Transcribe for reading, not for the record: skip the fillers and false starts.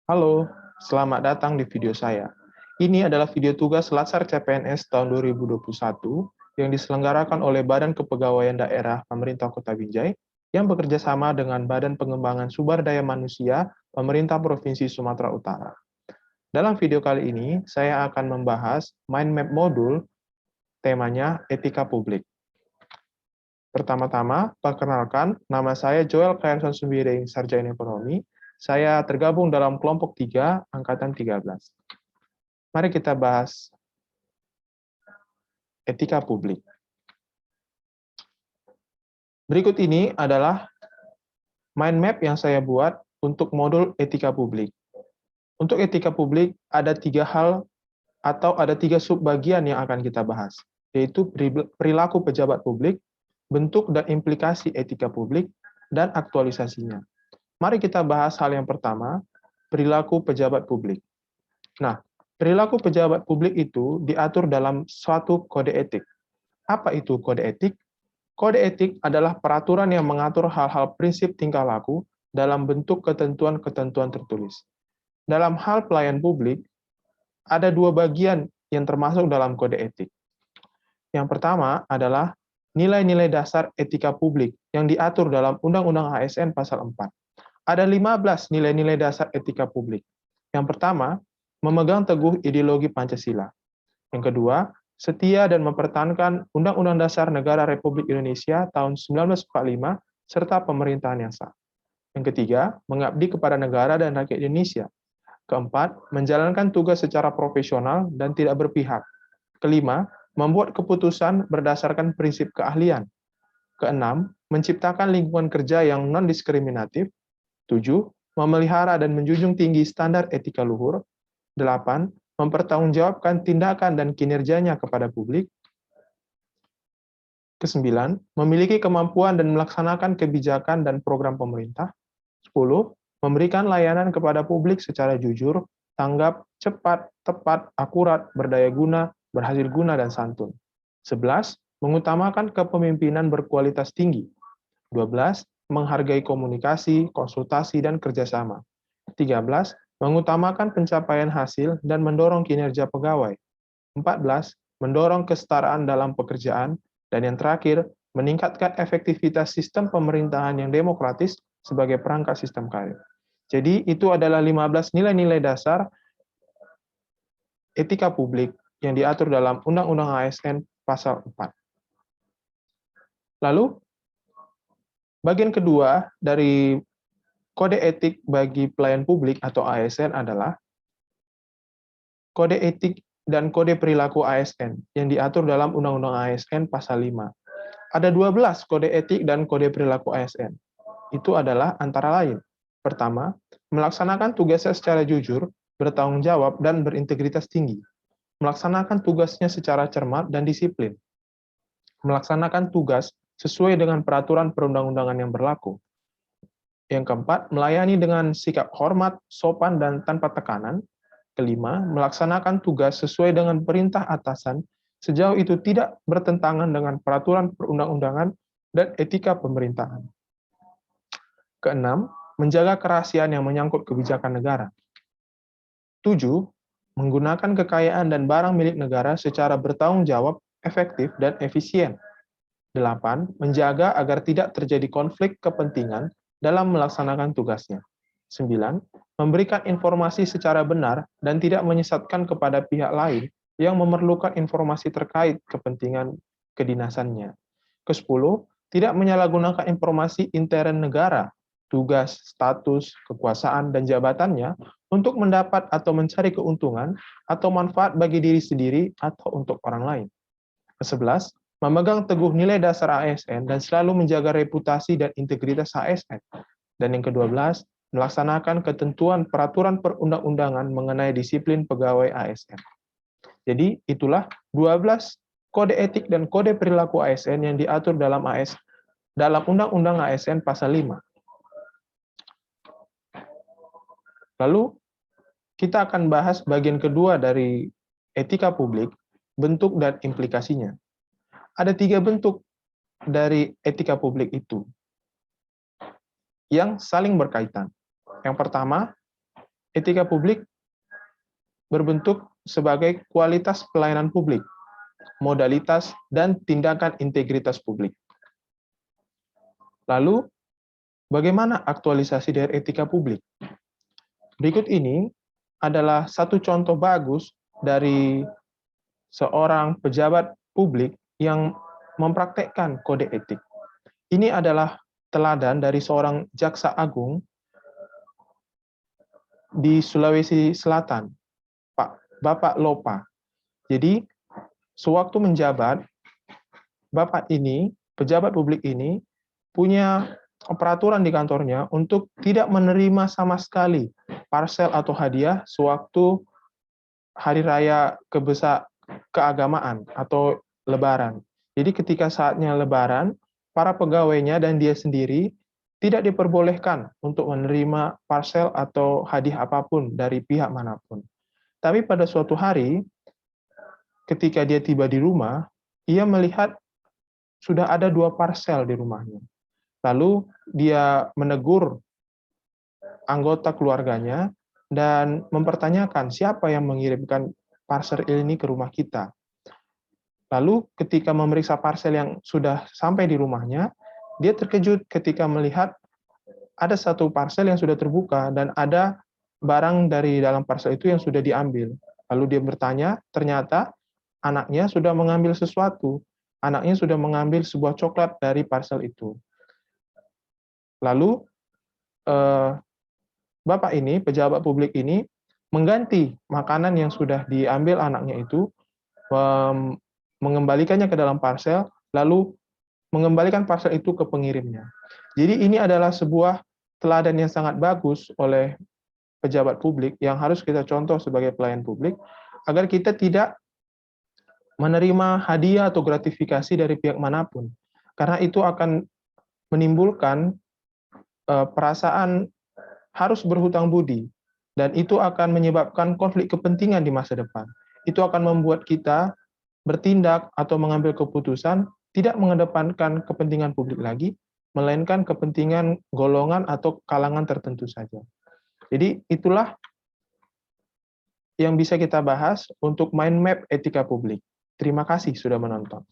Halo, selamat datang di video saya. Ini adalah video tugas Latsar CPNS tahun 2021 yang diselenggarakan oleh Badan Kepegawaian Daerah Pemerintah Kota Binjai yang bekerja sama dengan Badan Pengembangan Sumber Daya Manusia Pemerintah Provinsi Sumatera Utara. Dalam video kali ini, saya akan membahas mind map modul, temanya etika publik. Pertama-tama, perkenalkan, nama saya Joel Kayanson Sumbiring, Sarjana Ekonomi. Saya tergabung dalam kelompok 3, Angkatan 13. Mari kita bahas etika publik. Berikut ini adalah mind map yang saya buat untuk modul etika publik. Untuk etika publik, ada 3 hal atau ada 3 subbagian yang akan kita bahas, yaitu perilaku pejabat publik, bentuk dan implikasi etika publik, dan aktualisasinya. Mari kita bahas hal yang pertama, perilaku pejabat publik. Nah, perilaku pejabat publik itu diatur dalam suatu kode etik. Apa itu kode etik? Kode etik adalah peraturan yang mengatur hal-hal prinsip tingkah laku dalam bentuk ketentuan-ketentuan tertulis. Dalam hal pelayan publik, ada 2 bagian yang termasuk dalam kode etik. Yang pertama adalah nilai-nilai dasar etika publik yang diatur dalam Undang-Undang ASN Pasal 4. Ada 15 nilai-nilai dasar etika publik. Yang pertama, memegang teguh ideologi Pancasila. Yang kedua, setia dan mempertahankan Undang-Undang Dasar Negara Republik Indonesia tahun 1945 serta pemerintahan yang sah. Yang ketiga, mengabdi kepada negara dan rakyat Indonesia. Keempat, menjalankan tugas secara profesional dan tidak berpihak. Kelima, membuat keputusan berdasarkan prinsip keahlian. Keenam, menciptakan lingkungan kerja yang non-diskriminatif. 7, memelihara dan menjunjung tinggi standar etika luhur. 8, mempertanggungjawabkan tindakan dan kinerjanya kepada publik. Kesembilan, memiliki kemampuan dan melaksanakan kebijakan dan program pemerintah. 10, memberikan layanan kepada publik secara jujur, tanggap, cepat, tepat, akurat, berdaya guna, berhasil guna, dan santun. 11, mengutamakan kepemimpinan berkualitas tinggi. 12, menghargai komunikasi, konsultasi, dan kerjasama. 13, mengutamakan pencapaian hasil dan mendorong kinerja pegawai. 14, mendorong kesetaraan dalam pekerjaan. Dan yang terakhir, meningkatkan efektivitas sistem pemerintahan yang demokratis sebagai perangkat sistem karir. Jadi itu adalah 15 nilai-nilai dasar etika publik yang diatur dalam Undang-Undang ASN Pasal 4. Lalu, bagian kedua dari kode etik bagi pelayan publik atau ASN adalah kode etik dan kode perilaku ASN yang diatur dalam Undang-Undang ASN Pasal 5. Ada 12 kode etik dan kode perilaku ASN. Itu adalah antara lain. Pertama, melaksanakan tugasnya secara jujur, bertanggung jawab, dan berintegritas tinggi. Melaksanakan tugasnya secara cermat dan disiplin. Melaksanakan tugas sesuai dengan peraturan perundang-undangan yang berlaku. Yang keempat, melayani dengan sikap hormat, sopan, dan tanpa tekanan. Kelima, melaksanakan tugas sesuai dengan perintah atasan sejauh itu tidak bertentangan dengan peraturan perundang-undangan dan etika pemerintahan. Keenam, menjaga kerahasiaan yang menyangkut kebijakan negara. 7, menggunakan kekayaan dan barang milik negara secara bertanggung jawab, efektif, dan efisien. 8, menjaga agar tidak terjadi konflik kepentingan dalam melaksanakan tugasnya. 9, memberikan informasi secara benar dan tidak menyesatkan kepada pihak lain yang memerlukan informasi terkait kepentingan kedinasannya. Ke-10, tidak menyalahgunakan informasi intern negara, tugas, status, kekuasaan, dan jabatannya untuk mendapat atau mencari keuntungan atau manfaat bagi diri sendiri atau untuk orang lain. Ke-11, memegang teguh nilai dasar ASN dan selalu menjaga reputasi dan integritas ASN. Dan yang ke-12, melaksanakan ketentuan peraturan perundang-undangan mengenai disiplin pegawai ASN. Jadi, itulah 12 kode etik dan kode perilaku ASN yang diatur dalam Undang-Undang ASN Pasal 5. Lalu, kita akan bahas bagian kedua dari etika publik, bentuk dan implikasinya. Ada 3 bentuk dari etika publik itu yang saling berkaitan. Yang pertama, etika publik berbentuk sebagai kualitas pelayanan publik, modalitas, dan tindakan integritas publik. Lalu, bagaimana aktualisasi dari etika publik? Berikut ini adalah satu contoh bagus dari seorang pejabat publik yang mempraktekkan kode etik. Ini adalah teladan dari seorang jaksa agung di Sulawesi Selatan, Bapak Lopa. Jadi, sewaktu menjabat, Bapak ini, pejabat publik ini, punya peraturan di kantornya untuk tidak menerima sama sekali parsel atau hadiah sewaktu hari raya keagamaan atau lebaran. Jadi ketika saatnya lebaran, para pegawainya dan dia sendiri tidak diperbolehkan untuk menerima parsel atau hadiah apapun dari pihak manapun. Tapi pada suatu hari, ketika dia tiba di rumah, ia melihat sudah ada 2 parsel di rumahnya. Lalu dia menegur anggota keluarganya dan mempertanyakan siapa yang mengirimkan parsel ini ke rumah kita. Lalu ketika memeriksa parsel yang sudah sampai di rumahnya, dia terkejut ketika melihat ada satu parsel yang sudah terbuka dan ada barang dari dalam parsel itu yang sudah diambil. Lalu dia bertanya, ternyata anaknya sudah mengambil sesuatu. Anaknya sudah mengambil sebuah coklat dari parsel itu. Lalu Bapak ini, pejabat publik ini, mengganti makanan yang sudah diambil anaknya itu, mengembalikannya ke dalam parsel, lalu mengembalikan parsel itu ke pengirimnya. Jadi ini adalah sebuah teladan yang sangat bagus oleh pejabat publik yang harus kita contoh sebagai pelayan publik, agar kita tidak menerima hadiah atau gratifikasi dari pihak manapun. Karena itu akan menimbulkan perasaan harus berhutang budi, dan itu akan menyebabkan konflik kepentingan di masa depan. Itu akan membuat kita bertindak atau mengambil keputusan tidak mengedepankan kepentingan publik lagi, melainkan kepentingan golongan atau kalangan tertentu saja. Jadi itulah yang bisa kita bahas untuk mind map etika publik. Terima kasih sudah menonton.